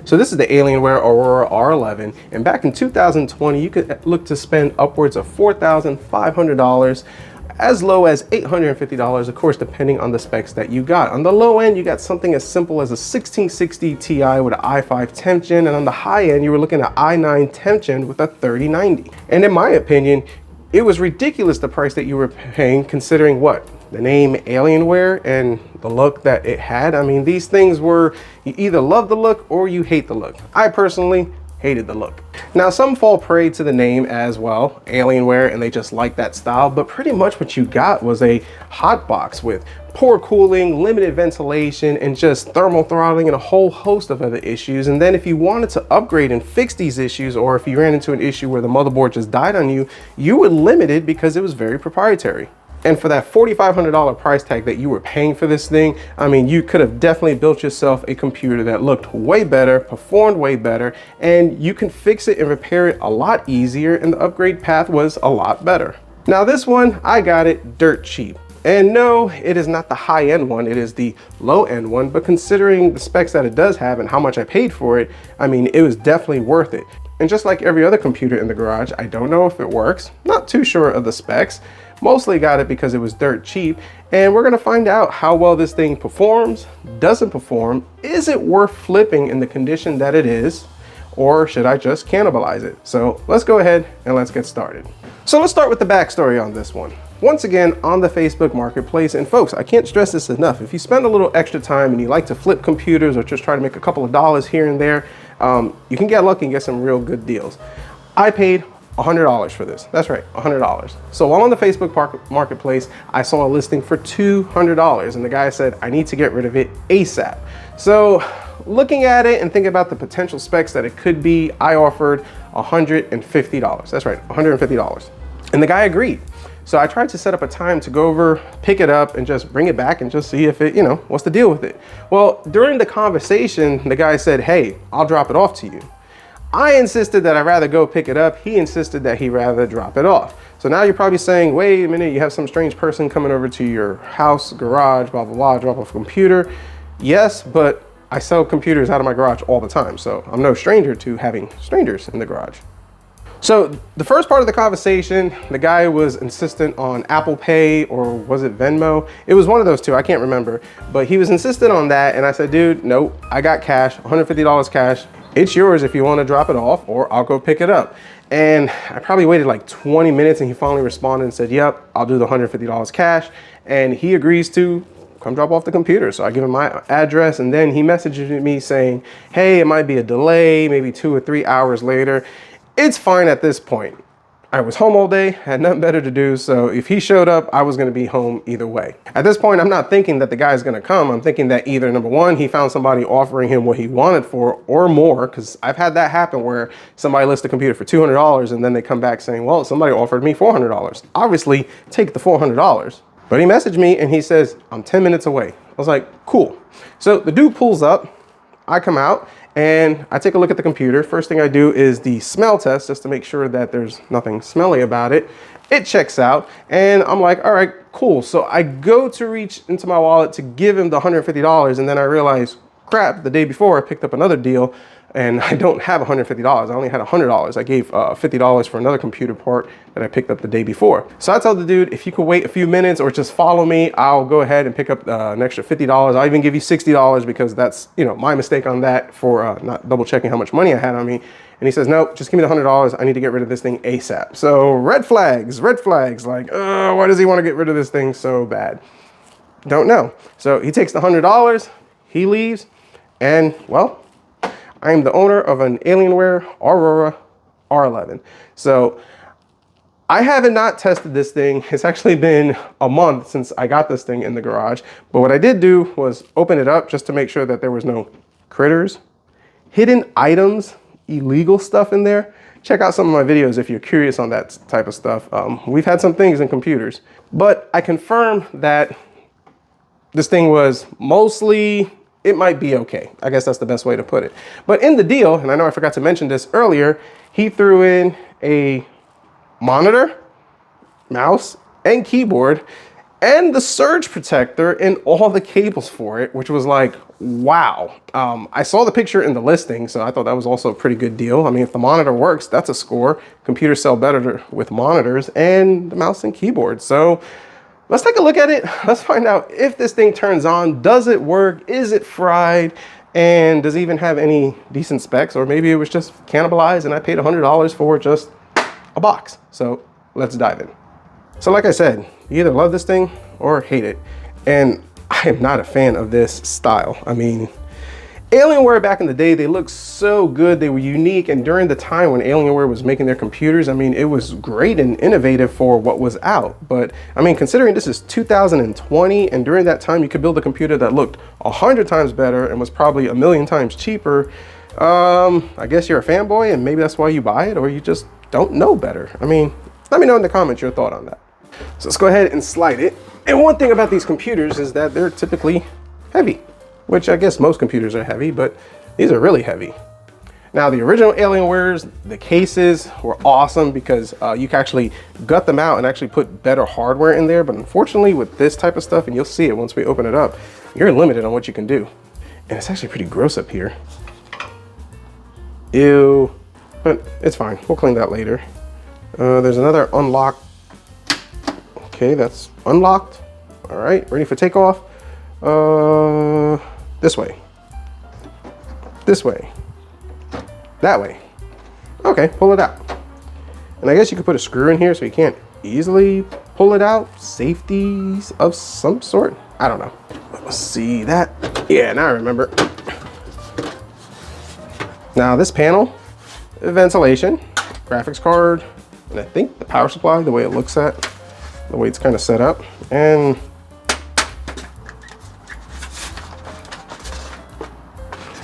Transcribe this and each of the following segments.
So this is the Alienware Aurora R11, and back in 2020, you could look to spend upwards of $4,500, as low as $850, of course, depending on the specs that you got. On the low end, you got something as simple as a 1660 Ti with an i5 10th gen, and on the high end, you were looking at i9 10th gen with a 3090. And in my opinion, it was ridiculous the price that you were paying, considering what? The name Alienware and the look that it had. I mean, these things were, you either love the look or you hate the look. I personally hated the look. Now, some fall prey to the name as well, Alienware, and they just like that style, but pretty much what you got was a hot box with poor cooling, limited ventilation, and just thermal throttling and a whole host of other issues. And then if you wanted to upgrade and fix these issues, or if you ran into an issue where the motherboard just died on you, you were limited because it was very proprietary. And for that $4,500 price tag that you were paying for this thing, I mean, you could have definitely built yourself a computer that looked way better, performed way better, and you can fix it and repair it a lot easier, and the upgrade path was a lot better. Now this one, I got it dirt cheap. And no, it is not the high-end one, it is the low-end one, but considering the specs that it does have and how much I paid for it, I mean, it was definitely worth it. And just like every other computer in the garage, I don't know if it works, not too sure of the specs. Mostly got it because it was dirt cheap, and we're gonna find out how well this thing performs, doesn't perform, is it worth flipping in the condition that it is, or should I just cannibalize it? So let's go ahead and let's get started. So let's start with the backstory on this one. Once again, on the Facebook marketplace, and folks, I can't stress this enough, if you spend a little extra time and you like to flip computers or just try to make a couple of dollars here and there, you can get lucky and get some real good deals. I paid $100 for this. That's right, $100. So while on the Facebook marketplace, I saw a listing for $200, and the guy said, I need to get rid of it ASAP. So looking at it and thinking about the potential specs that it could be, I offered $150. That's right, $150. And the guy agreed. So I tried to set up a time to go over, pick it up, and just bring it back and just see if it, what's the deal with it. Well, during the conversation, the guy said, hey, I'll drop it off to you. I insisted that I'd rather go pick it up. He insisted that he'd rather drop it off. So now you're probably saying, wait a minute, you have some strange person coming over to your house, garage, blah, blah, blah, drop off a computer. Yes, but I sell computers out of my garage all the time, so I'm no stranger to having strangers in the garage. So the first part of the conversation, the guy was insistent on Apple Pay, or was it Venmo? It was one of those two, I can't remember, but he was insistent on that, and I said, dude, nope, I got cash, $150 cash. It's yours if you want to drop it off, or I'll go pick it up. And I probably waited like 20 minutes, and he finally responded and said, yep, I'll do the $150 cash. And he agrees to come drop off the computer. So I give him my address, and then he messages me saying, hey, it might be a delay, maybe 2 or 3 hours later. It's fine at this point. I was home all day, had nothing better to do, so if he showed up, I was gonna be home either way. At this point, I'm not thinking that the guy's gonna come. I'm thinking that either, number one, he found somebody offering him what he wanted for, or more, because I've had that happen where somebody lists a computer for $200 and then they come back saying, well, somebody offered me $400. Obviously, take the $400. But he messaged me and he says, I'm 10 minutes away. I was like, cool. So the dude pulls up, I come out, and I take a look at the computer. First thing I do is the smell test, just to make sure that there's nothing smelly about it. It checks out, and I'm like, all right, cool. So I go to reach into my wallet to give him the $150, and then I realize, crap, the day before I picked up another deal, and I don't have $150. I only had $100. I gave $50 for another computer part that I picked up the day before. So I told the dude, if you could wait a few minutes or just follow me, I'll go ahead and pick up an extra $50. I'll even give you $60 because that's, my mistake on that for not double checking how much money I had on me. And he says, nope, just give me the $100. I need to get rid of this thing ASAP. So red flags, like, why does he want to get rid of this thing so bad? Don't know. So he takes the $100, he leaves, and well, I am the owner of an Alienware Aurora R11. So I haven't not tested this thing. It's actually been a month since I got this thing in the garage. But what I did do was open it up just to make sure that there was no critters, hidden items, illegal stuff in there. Check out some of my videos if you're curious on that type of stuff. We've had some things in computers, but I confirmed that this thing was mostly, it might be okay. I guess that's the best way to put it. But in the deal, and I know I forgot to mention this earlier, he threw in a monitor, mouse, and keyboard. and the surge protector and all the cables for it, which was like, wow. I saw the picture in the listing, so I thought that was also a pretty good deal. I mean, if the monitor works, that's a score. Computers sell better with monitors and the mouse and keyboard. So let's take a look at it. Let's find out if this thing turns on. Does it work? Is it fried? And does it even have any decent specs? Or maybe it was just cannibalized and I paid $100 for just a box. So let's dive in. So like I said, you either love this thing or hate it. And I am not a fan of this style. I mean, Alienware back in the day, they looked so good. They were unique. And during the time when Alienware was making their computers, I mean, it was great and innovative for what was out. But I mean, considering this is 2020, and during that time, you could build a computer that looked 100 times better and was probably 1,000,000 times cheaper. I guess you're a fanboy and maybe that's why you buy it, or you just don't know better. I mean, let me know in the comments your thought on that. So let's go ahead and slide it. And one thing about these computers is that they're typically heavy, which I guess most computers are heavy, but these are really heavy. Now the original Alienwares, the cases were awesome because you can actually gut them out and actually put better hardware in there. But unfortunately with this type of stuff, and you'll see it once we open it up, you're limited on what you can do. And it's actually pretty gross up here. Ew, but it's fine. We'll clean that later. There's another unlock. Okay, that's unlocked. All right, ready for takeoff. This way. This way. That way. Okay, pull it out. And I guess you could put a screw in here so you can't easily pull it out. Safeties of some sort. I don't know. Let's see that. Yeah, now I remember. Now this panel, ventilation, graphics card, and I think the power supply, the way it looks at, the way it's kind of set up, and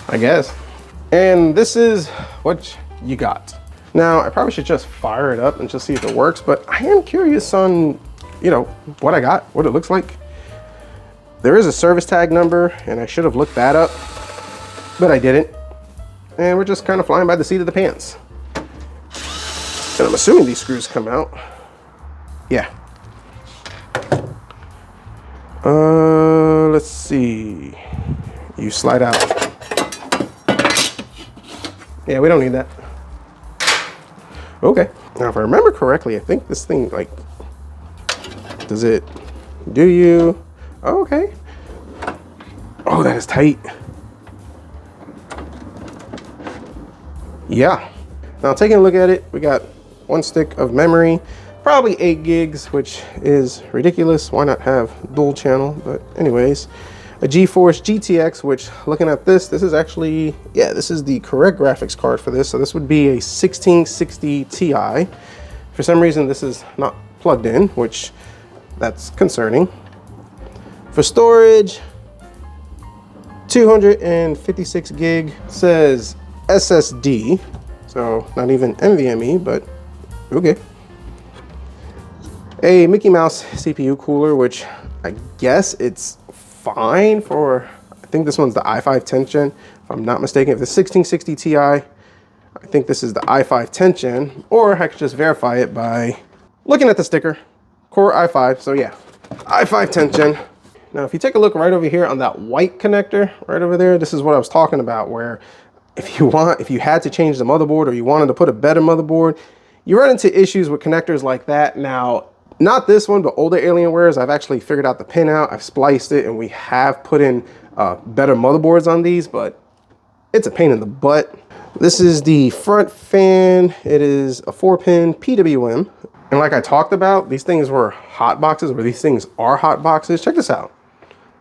I guess. And this is what you got. Now, I probably should just fire it up and just see if it works, but I am curious on, you know, what I got, what it looks like. There is a service tag number, and I should have looked that up, but I didn't. And we're just kind of flying by the seat of the pants. And I'm assuming these screws come out. Yeah. Let's see. You slide out. Yeah, we don't need that. Okay. Now, if I remember correctly, I think this thing, like, does it do you? Oh, okay. Oh, that is tight. Yeah. Now, taking a look at it, we got 1 stick of memory, probably 8 gigs, which is ridiculous. Why not have dual channel? But anyways, a GeForce GTX, which looking at this is actually, yeah, this is the correct graphics card for this. So this would be a 1660 Ti. For some reason, this is not plugged in, which that's concerning. For storage, 256 gig, says SSD. So not even NVMe, but okay. A Mickey Mouse CPU cooler, which I guess it's fine for, I think this one's the i5 10th gen, if I'm not mistaken. If the 1660 Ti, I think this is the i5 10th gen, or I could just verify it by looking at the sticker, Core i5, so yeah, i5 10th gen. Now, if you take a look right over here on that white connector, right over there, this is what I was talking about, where if you had to change the motherboard or you wanted to put a better motherboard, you run into issues with connectors like that. Now, not this one, but older Alienwares, I've actually figured out the pin out, I've spliced it, and we have put in better motherboards on these, but it's a pain in the butt. This is the front fan. It is a 4-pin PWM. And like I talked about, these things were hot boxes, or these things are hot boxes. Check this out.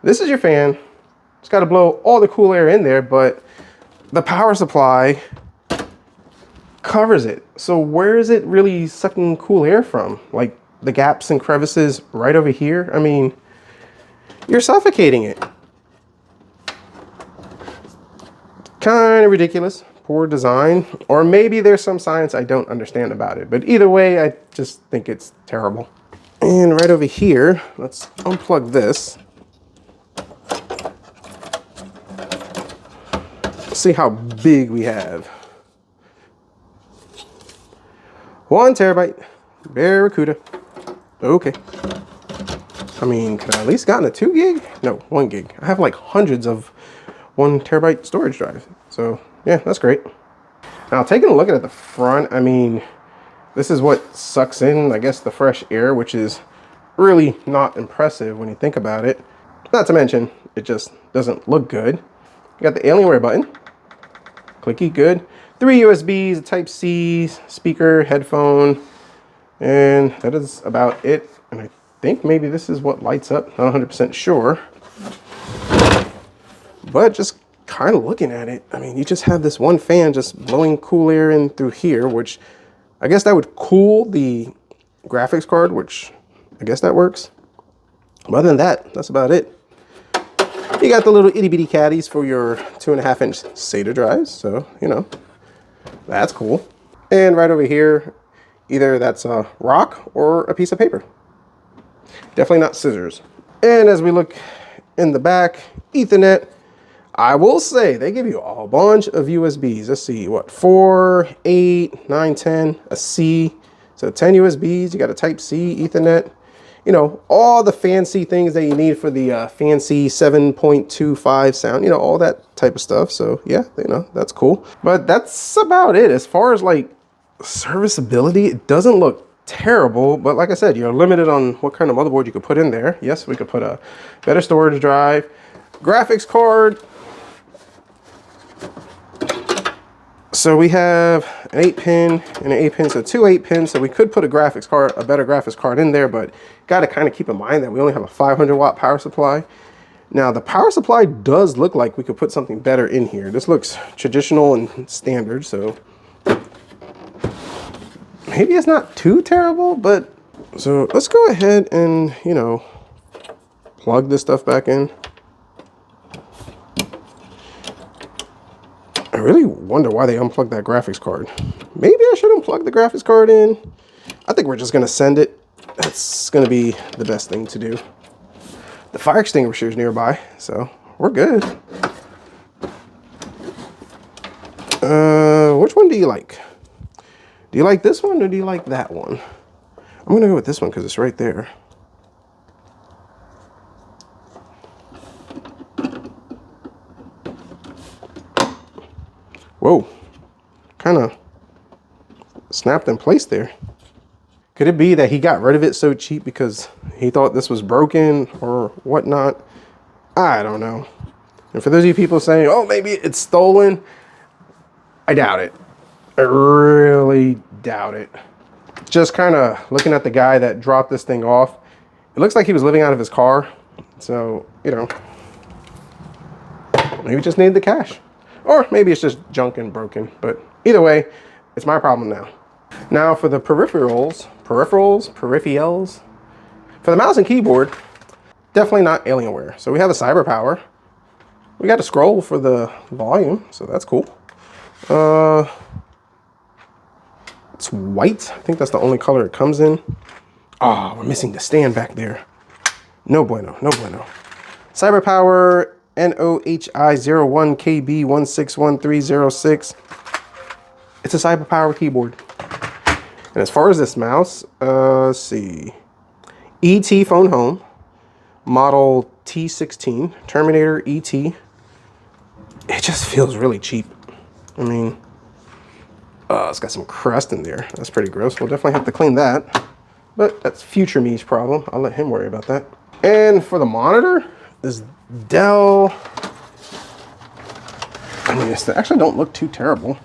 This is your fan. It's got to blow all the cool air in there, but the power supply covers it. So where is it really sucking cool air from? Like the gaps and crevices right over here? I mean, you're suffocating it. Kind of ridiculous. Poor design. Or maybe there's some science I don't understand about it. But either way, I just think it's terrible. And right over here, let's unplug this. See how big we have. 1 terabyte Barracuda. Okay. I mean, could I at least gotten a 2 gig? No, 1 gig. I have like hundreds of 1 terabyte storage drives. So yeah, that's great. Now taking a look at the front, I mean, this is what sucks in, I guess, the fresh air, which is really not impressive when you think about it. Not to mention, it just doesn't look good. You got the Alienware button. Clicky, good. 3 USBs, a Type-C, speaker, headphone, and that is about it. And I think maybe this is what lights up, not 100% sure. But just kind of looking at it, I mean, you just have this one fan just blowing cool air in through here, which I guess that would cool the graphics card, which I guess that works. But other than that, that's about it. You got the little itty bitty caddies for your 2.5-inch SATA drives, so you know, that's cool. And right over here, either that's a rock or a piece of paper. Definitely not scissors. And as we look in the back, Ethernet, I will say they give you a bunch of USBs. Let's see, what, 4, 8, 9, 10, a C. So 10 USBs, you got a Type-C, Ethernet. You know, all the fancy things that you need for the fancy 7.25 sound, you know, all that type of stuff. So yeah, you know, that's cool. But that's about it. As far as like serviceability, it doesn't look terrible, but like I said, you're limited on what kind of motherboard you could put in there. Yes, we could put a better storage drive, graphics card. So we have an 8-pin and an 8-pin, so 2 8-pins. So we could put a graphics card, a better graphics card in there, but got to kind of keep in mind that we only have a 500-watt power supply. Now the power supply does look like we could put something better in here. This looks traditional and standard, so maybe it's not too terrible, but so let's go ahead and, you know, plug this stuff back in. I really wonder why they unplugged that graphics card. Maybe I should unplug the graphics card in. I think we're just gonna send it. That's gonna be the best thing to do. The fire extinguisher is nearby, so we're good. Which one do you like? Do you like this one or do you like that one? I'm gonna go with this one because it's right there. Whoa, kind of snapped in place there. Could it be that he got rid of it so cheap because he thought this was broken or whatnot? I don't know. And for those of you people saying, oh, maybe it's stolen, I doubt it. I really doubt it. Just kind of looking at the guy that dropped this thing off, it looks like he was living out of his car. So, you know, maybe just needed the cash. Or maybe it's just junk and broken, but either way, it's my problem now. Now for the peripherals. For the mouse and keyboard, definitely not Alienware. So we have a Cyber Power. We got a scroll for the volume, so that's cool. It's white. I think that's the only color it comes in. Ah, we're missing the stand back there. No bueno, no bueno. Cyber Power NOHI01KB161306. It's a Cyber Power keyboard. And as far as this mouse, let's see. ET Phone Home, model T16, Terminator ET. It just feels really cheap. I mean, it's got some crust in there. That's pretty gross. We'll definitely have to clean that. But that's future me's problem. I'll let him worry about that. And for the monitor, this Dell, I mean, they actually don't look too terrible.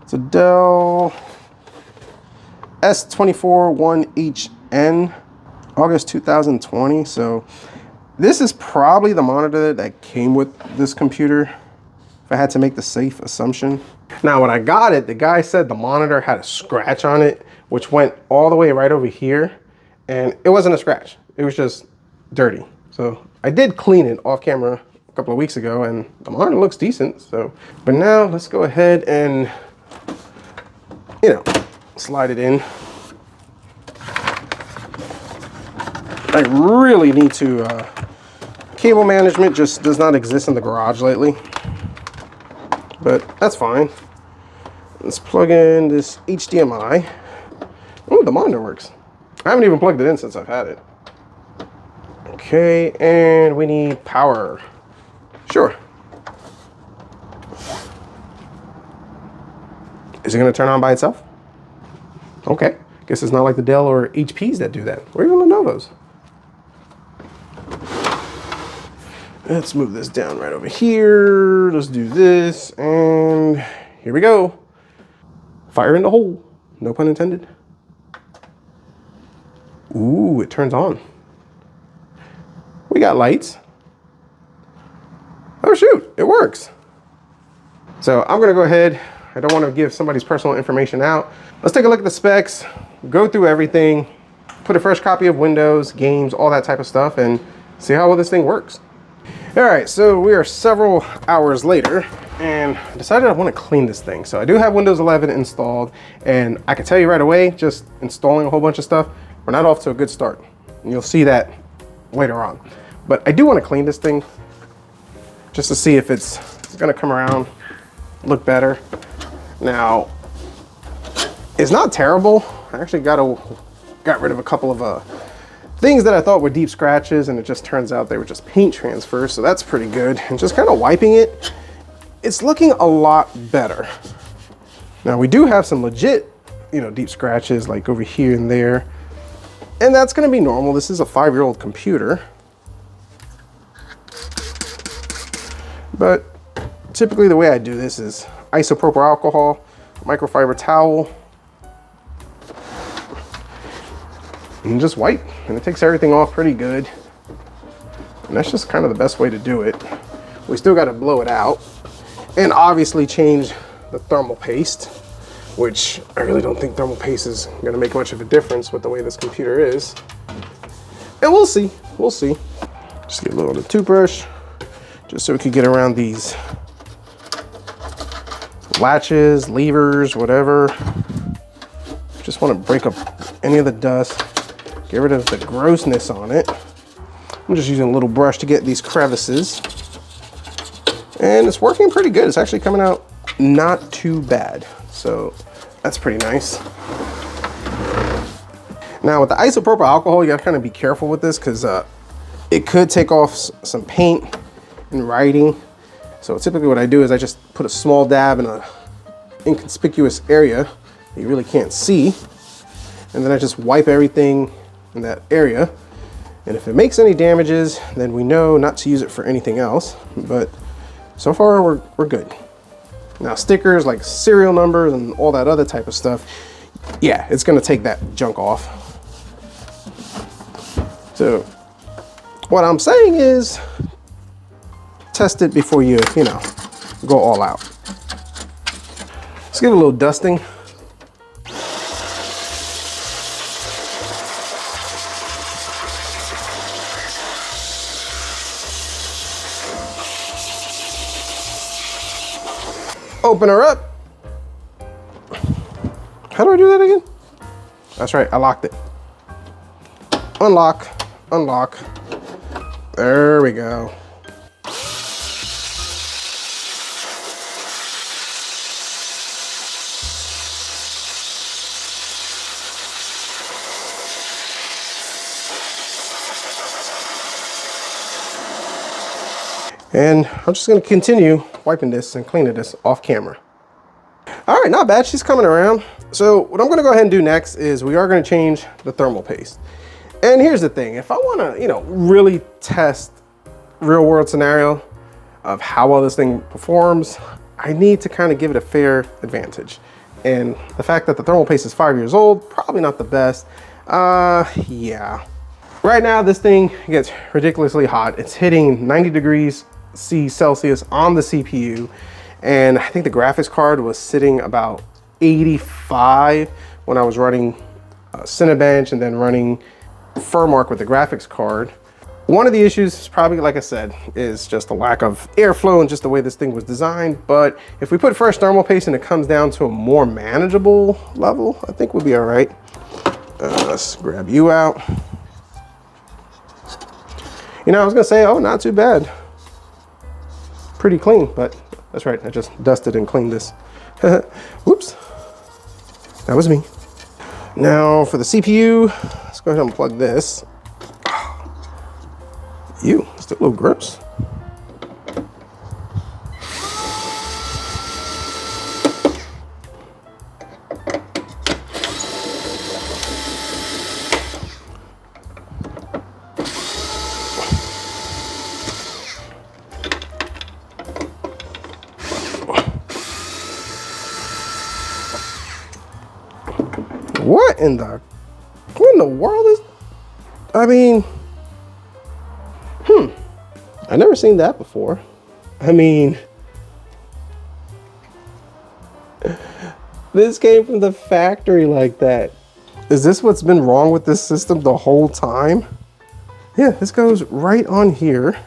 It's a Dell S241HN, August 2020. So this is probably the monitor that came with this computer, if I had to make the safe assumption. Now, when I got it, the guy said the monitor had a scratch on it, which went all the way right over here. And it wasn't a scratch. It was just dirty. So I did clean it off camera a couple of weeks ago and the monitor looks decent. So, but now let's go ahead and, you know, slide it in. I really need to, cable management just does not exist in the garage lately, but that's fine. Let's plug in this HDMI. Oh, the monitor works. I haven't even plugged it in since I've had it. Okay, and we need power. Sure. Is it gonna turn on by itself? Okay, guess it's not like the Dell or HPs that do that. Where are you Lenovo's? Let's move this down right over here. Let's do this, and here we go. Fire in the hole, no pun intended. Ooh, it turns on. We got lights. Oh shoot, it works. So I'm gonna go ahead. I don't want to give somebody's personal information out. Let's take a look at the specs, go through everything, put a fresh copy of Windows, games, all that type of stuff, and see how well this thing works. All right, so we are several hours later, and I decided I want to clean this thing. So I do have Windows 11 installed, and I can tell you right away, just installing a whole bunch of stuff, we're not off to a good start. And you'll see that later on. But I do want to clean this thing just to see if it's gonna come around, look better. Now, it's not terrible. I actually got rid of a couple of things that I thought were deep scratches, and it just turns out they were just paint transfers, so that's pretty good. And just kind of wiping it, it's looking a lot better. Now, we do have some legit, deep scratches like over here and there, and that's gonna be normal. This is a 5-year-old computer. But typically the way I do this is isopropyl alcohol, microfiber towel, and just wipe, and it takes everything off pretty good. And that's just kind of the best way to do it. We still got to blow it out, and obviously change the thermal paste, which I really don't think thermal paste is going to make much of a difference with the way this computer is. And we'll see. Just get a little of the toothbrush, just so we could get around these latches, levers, whatever. Just want to break up any of the dust, get rid of the grossness on it. I'm just using a little brush to get these crevices, and it's working pretty good. It's actually coming out not too bad, so that's pretty nice. Now with the isopropyl alcohol, you gotta kind of be careful with this, because it could take off some paint and writing. So typically what I do is I just put a small dab in a inconspicuous area that you really can't see, and then I just wipe everything in that area. And if it makes any damages, then we know not to use it for anything else. But so far we're good. Now stickers like serial numbers and all that other type of stuff, yeah, it's gonna take that junk off. So what I'm saying is, test it before you go all out. Let's give it a little dusting. Open her up. How do I do that again? That's right, I locked it. Unlock, unlock. There we go. And I'm just gonna continue wiping this and cleaning this off camera. All right, not bad, she's coming around. So what I'm gonna go ahead and do next is we are gonna change the thermal paste. And here's the thing, if I wanna, really test real world scenario of how well this thing performs, I need to kind of give it a fair advantage. And the fact that the thermal paste is 5 years old, probably not the best. Yeah. Right now, this thing gets ridiculously hot. It's hitting 90 degrees Celsius on the CPU, and I think the graphics card was sitting about 85 when I was running Cinebench and then running Furmark with the graphics card. One of the issues is probably, like I said, is just the lack of airflow and just the way this thing was designed. But if we put fresh thermal paste and it comes down to a more manageable level, I think we'll be all right. Let's grab you out. I was gonna say, oh, not too bad. Pretty clean, but that's right, I just dusted and cleaned this. Whoops, that was me. Now for the CPU, let's go ahead and plug this. Ew, still a little gross. What in the world is, I mean, I never seen that before. I mean, this came from the factory like that. Is this what's been wrong with this system the whole time? Yeah, this goes right on here.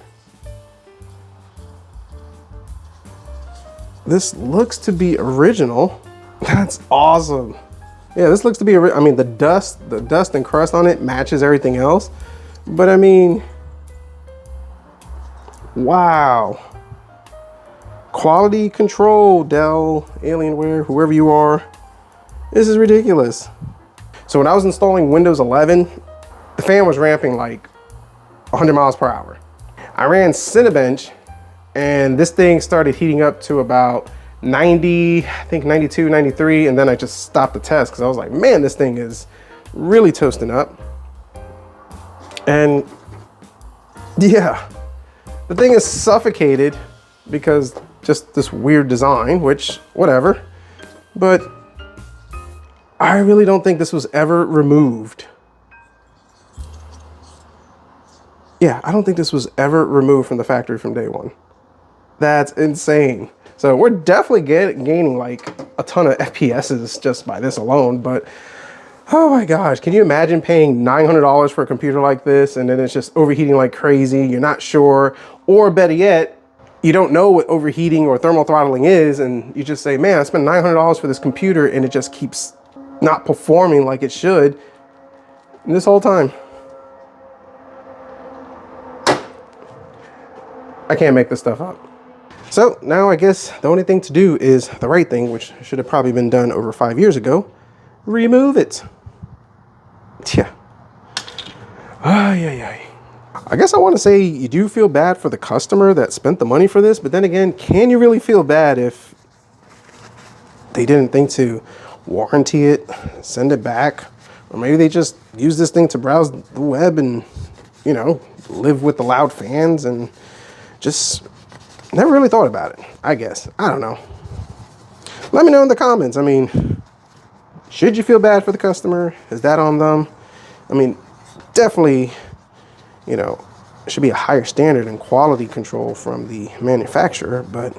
This looks to be original. That's awesome. Yeah, this looks to be, I mean, the dust and crust on it matches everything else. But I mean, wow. Quality control, Dell, Alienware, whoever you are. This is ridiculous. So when I was installing Windows 11, the fan was ramping like 100 miles per hour. I ran Cinebench and this thing started heating up to about 90, I think 92, 93, and then I just stopped the test because I was like, man, this thing is really toasting up. And yeah, the thing is suffocated because just this weird design, which whatever, but I really don't think this was ever removed. Yeah, I don't think this was ever removed from the factory from day one. That's insane. So we're definitely gaining like a ton of FPSs just by this alone, but oh my gosh, can you imagine paying $900 for a computer like this and then it's just overheating like crazy, you're not sure, or better yet, you don't know what overheating or thermal throttling is and you just say, man, I spent $900 for this computer and it just keeps not performing like it should this whole time. I can't make this stuff up. So now I guess the only thing to do is the right thing, which should have probably been done over 5 years ago. Remove it. Yeah. I guess I want to say you do feel bad for the customer that spent the money for this, but then again, can you really feel bad if they didn't think to warranty it, send it back, or maybe they just use this thing to browse the web and, you know, live with the loud fans and just never really thought about it, I guess. I don't know. Let me know in the comments. I mean, should you feel bad for the customer? Is that on them? I mean, definitely, you know, it should be a higher standard and quality control from the manufacturer, but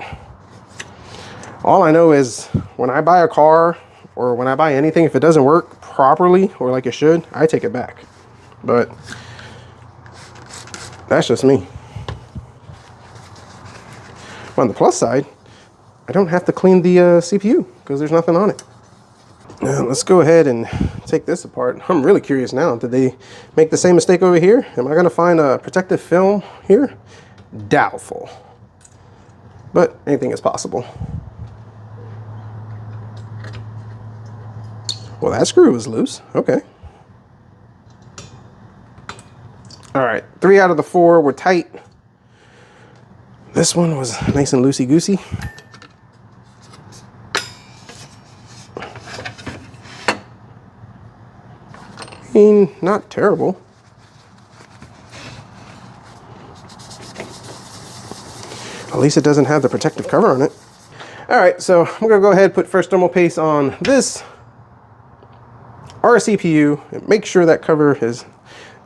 all I know is when I buy a car or when I buy anything, if it doesn't work properly or like it should, I take it back. But that's just me. On the plus side, I don't have to clean the CPU because there's nothing on it. Now let's go ahead and take this apart. I'm really curious now. Did they make the same mistake over here? Am I going to find a protective film here? Doubtful. But anything is possible. Well, that screw was loose. Okay. All right, 3 out of the 4 were tight. This one was nice and loosey-goosey. I mean, not terrible. At least it doesn't have the protective cover on it. All right, so I'm gonna go ahead and put first thermal paste on this our CPU and make sure that cover is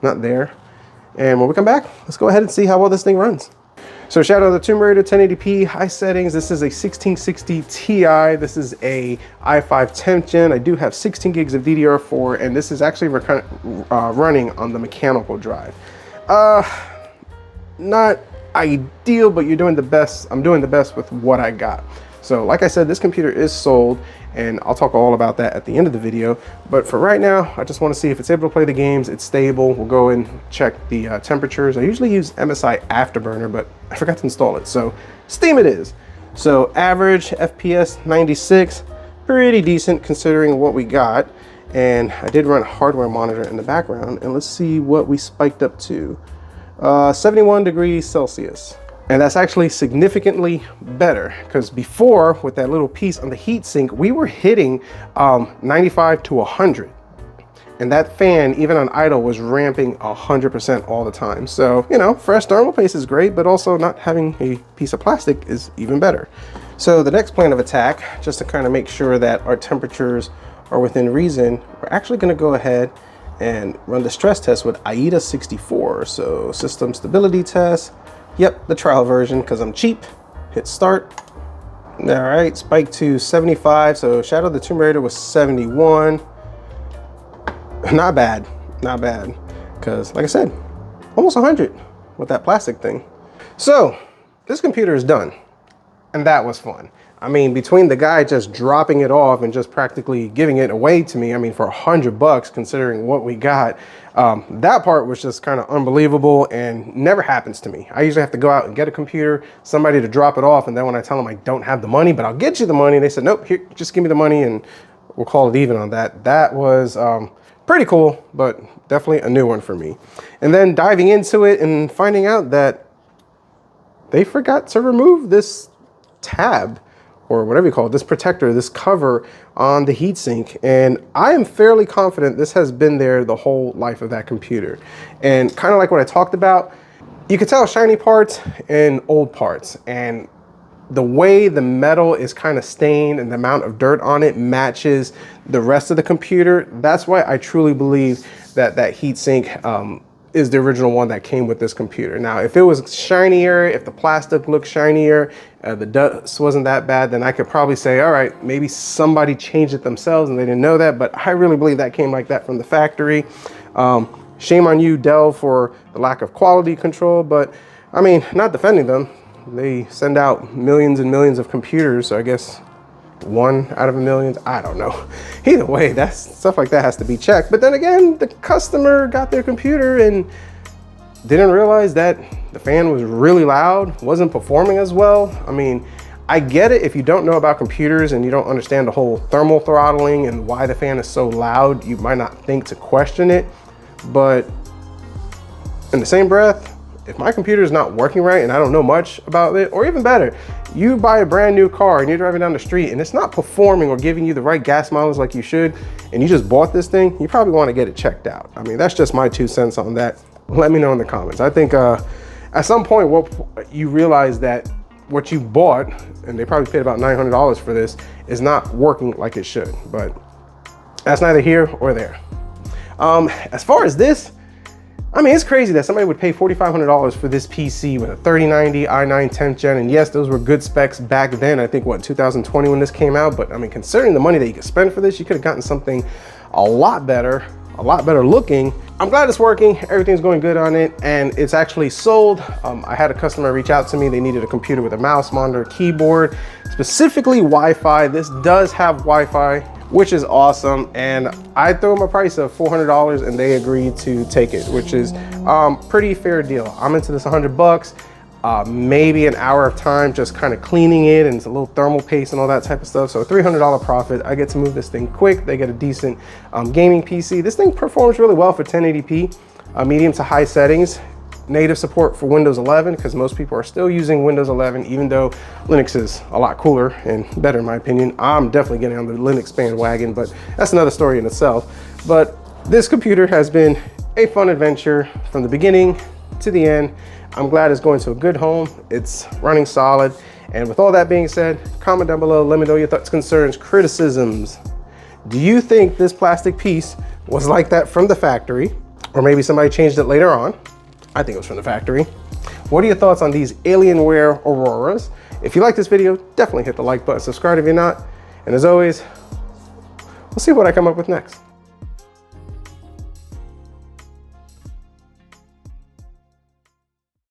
not there. And when we come back, let's go ahead and see how well this thing runs. So shout out to Tomb Raider 1080p high settings. This is a 1660 Ti. This is a i5 10th gen. I do have 16 gigs of DDR4, and this is actually running on the mechanical drive. Not ideal, but you're doing the best. I'm doing the best with what I got. So like I said, this computer is sold, and I'll talk all about that at the end of the video. But for right now, I just want to see if it's able to play the games. It's stable. We'll go and check the temperatures. I usually use MSI Afterburner, but I forgot to install it. So Steam it is. So average FPS 96, pretty decent considering what we got. And I did run a hardware monitor in the background, and let's see what we spiked up to. 71 degrees Celsius. And that's actually significantly better, because before, with that little piece on the heat sink, we were hitting 95 to 100. And that fan, even on idle, was ramping 100% all the time. So, you know, fresh thermal paste is great, but also not having a piece of plastic is even better. So the next plan of attack, just to kind of make sure that our temperatures are within reason, we're actually gonna go ahead and run the stress test with AIDA 64. So system stability test. Yep, the trial version, because I'm cheap. Hit start. All right, spike to 75. So Shadow of the Tomb Raider was 71. Not bad, not bad. Because like I said, almost 100 with that plastic thing. So this computer is done. And that was fun. I mean, between the guy just dropping it off and just practically giving it away to me, I mean, for $100, considering what we got, that part was just kind of unbelievable and never happens to me. I usually have to go out and get a computer, somebody to drop it off, and then when I tell them I don't have the money, but I'll get you the money, they said, nope, here, just give me the money and we'll call it even on that. That was pretty cool, but definitely a new one for me. And then diving into it and finding out that they forgot to remove this tab, or whatever you call it, this protector, this cover on the heatsink. And I am fairly confident this has been there the whole life of that computer. And kind of like what I talked about, you can tell shiny parts and old parts. And the way the metal is kind of stained and the amount of dirt on it matches the rest of the computer. That's why I truly believe that that heatsink is the original one that came with this computer. Now, if it was shinier, if the plastic looked shinier, the dust wasn't that bad, then I could probably say, all right, maybe somebody changed it themselves and they didn't know that, but I really believe that came like that from the factory. Shame on you, Dell, for the lack of quality control, but I mean, not defending them. They send out millions and millions of computers, so I guess 1 out of a million, I don't know. Either way, that's stuff like that has to be checked. But then again, the customer got their computer and didn't realize that the fan was really loud, wasn't performing as well. I mean, I get it if you don't know about computers and you don't understand the whole thermal throttling and why the fan is so loud, you might not think to question it. But in the same breath, if my computer is not working right and I don't know much about it, or even better, you buy a brand new car and you're driving down the street and it's not performing or giving you the right gas mileage like you should, and you just bought this thing, you probably want to get it checked out. I mean, that's just my 2 cents on that. Let me know in the comments. I think at some point you realize that what you bought, and they probably paid about $900 for this, is not working like it should, but that's neither here or there. As far as this, I mean, it's crazy that somebody would pay $4,500 for this PC with a 3090 i9 10th gen. And yes, those were good specs back then. I think, what, 2020 when this came out. But I mean, considering the money that you could spend for this, you could have gotten something a lot better looking. I'm glad it's working. Everything's going good on it. And it's actually sold. I had a customer reach out to me. They needed a computer with a mouse, monitor, keyboard, specifically Wi-Fi. This does have Wi-Fi, which is awesome. And I threw them a price of $400 and they agreed to take it, which is pretty fair deal. I'm into this $100, maybe an hour of time just kind of cleaning it, and it's a little thermal paste and all that type of stuff. So a $300 profit. I get to move this thing quick. They get a decent gaming PC. This thing performs really well for 1080p, medium to high settings. Native support for Windows 11, because most people are still using Windows 11, even though Linux is a lot cooler and better in my opinion. I'm definitely getting on the Linux bandwagon, but that's another story in itself. But this computer has been a fun adventure from the beginning to the end. I'm glad it's going to a good home. It's running solid. And with all that being said, comment down below, let me know your thoughts, concerns, criticisms. Do you think this plastic piece was like that from the factory, or maybe somebody changed it later on? I think it was from the factory. What are your thoughts on these Alienware Auroras? If you like this video, definitely hit the like button, subscribe if you're not. And as always, we'll see what I come up with next.